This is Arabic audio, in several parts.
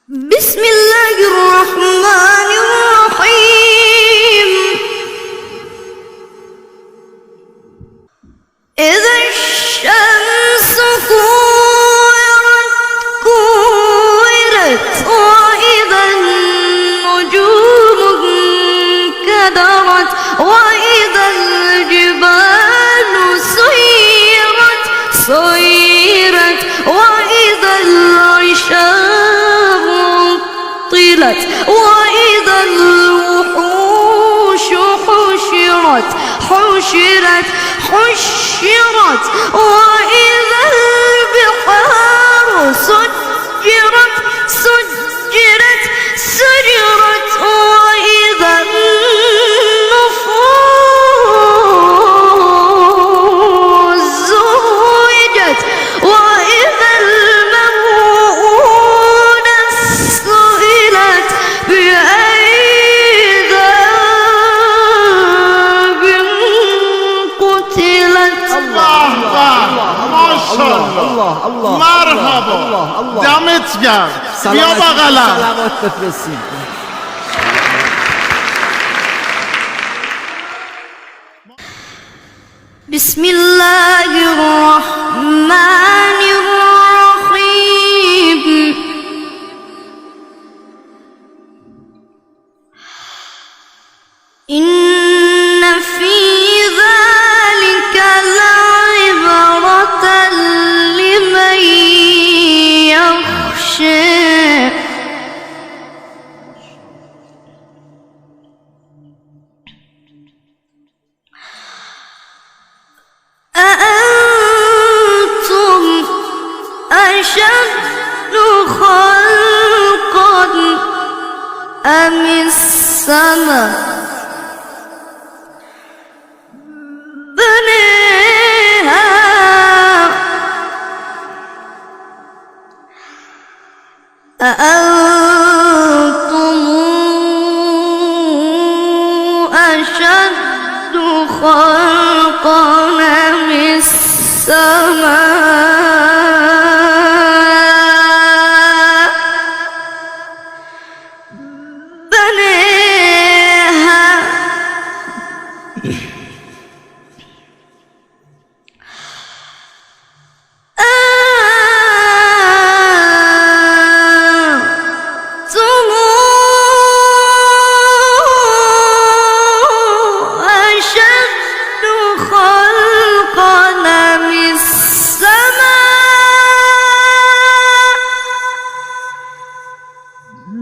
بسم الله الرحمن الرحيم. إذا الشمس كورت وإذا النجوم انكدرت وإذا الجبال سيرت وإذا العشار عطلت وإذا الوحوش حشرت وإذا البحار سجرت وإذا النفوس زوجت وإذا الموءودة سئلت بأي ذنب قتلت. الله ما شاء الله مرحبا دمت گرم. بیا بغلم. سلامت بفرستید. بسم الله الرحمن الرحيم. إن في ذلك لعبرة لمن يخشى. أأنتم أشد خلقا أم السماء بنيها أأنتم أشد خلقا أم السماء بنيها أنتم أشد خلقا أم السماء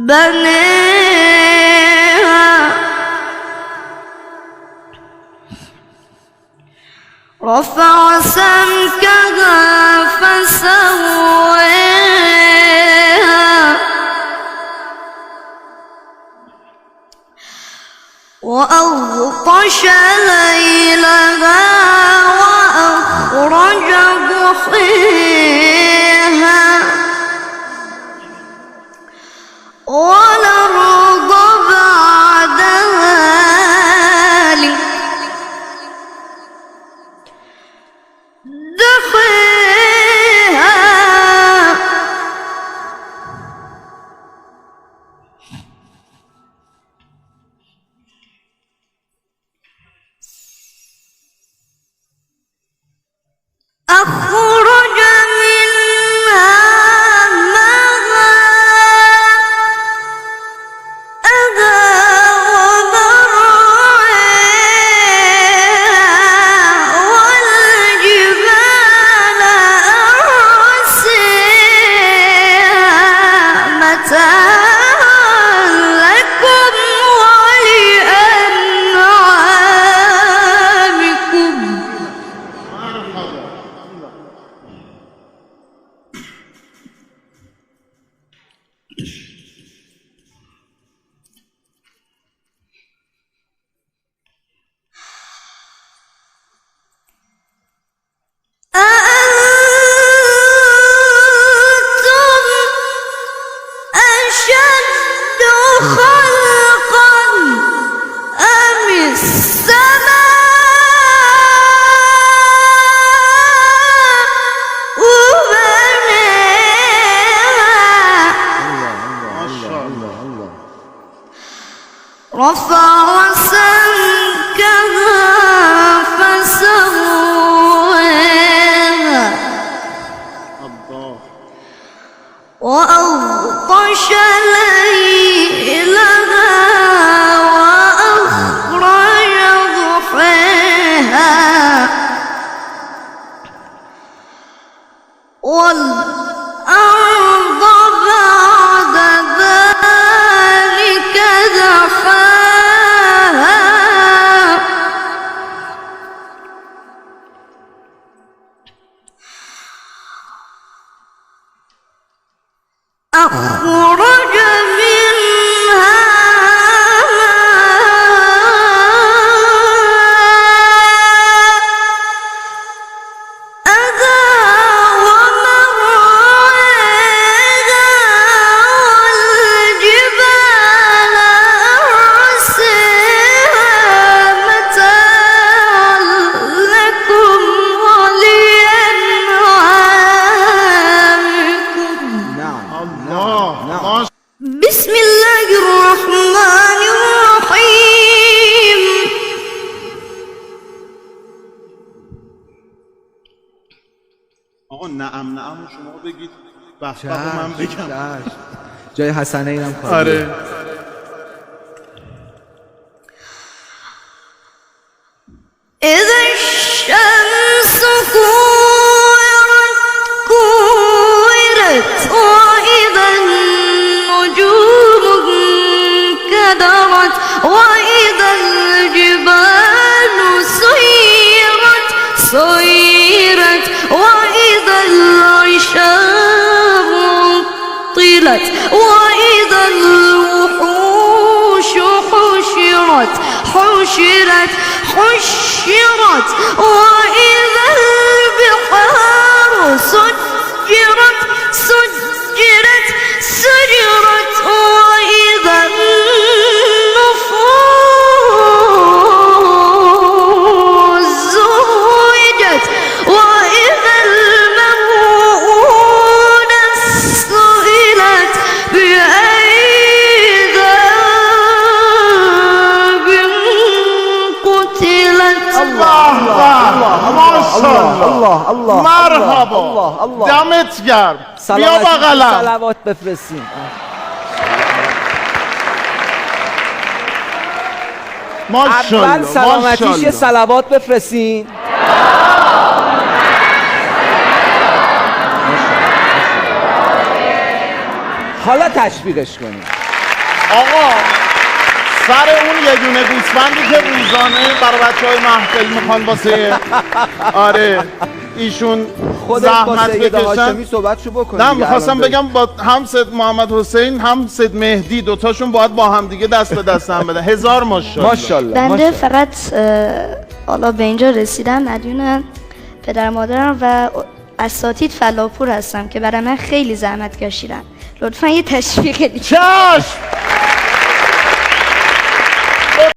بنيها رفع سمكها فسويها وأغطش ليلها وأخرج ضحيها والأرض بعد ذلك دحيها أخرج منها ماءها ومرعاها والجبال أرسيها متاعا لكم ولأنعامكم. أأنتم أشد خلقا أم السماء بنيها رفع سمكها فسواها الله وأغطش ليلها وأخرج ضحاها والأرض بعد ذلك دحاها أخرج منها أذى ومرعاها والجبال أرساها متاعا لكم ولأنعامكم. نعم الله ما بسم الله الرحمن الرحيم. آقا نعم شما بگید بخ من بگم. چشم. جای حسنه اینم کار آره إذا الشمس كورت وإذا النجوم انكدرت وإذا الجبال سيرت وإذا العشار طلت وإذا الوحوش حشرت وإذا البحار سجرت وإذا النفوس زوجت وإذا الموءودة سئلت بأي ذنب قتلت. الله ما شاء الله الله مرحبا الله دمت گرم بیا بغلم صلوات بفرستیم. اول سلامتیش یه صلوات بفرستین. حالا تشویقش کنیم. آقا سر اون یه دونه گوسفندی که روزانه برای بچه‌های محفل میخوان واسه آره ایشون خودش با زحمت سید بکشن. هاشمی صحبتشو بکنیم. نه میخواستم بگم با هم سید محمد حسین هم سید مهدی دوتاشون باید با هم دیگه دست به دست هم بدن. هزار ماشاءالله. ماشاءالله بنده فقط حالا به اینجا رسیدم مدیون پدر مادرم و اساتید فلاپور هستم که برای من خیلی زحمت کشیدن. لطفا یه تشویق دیگه. چشم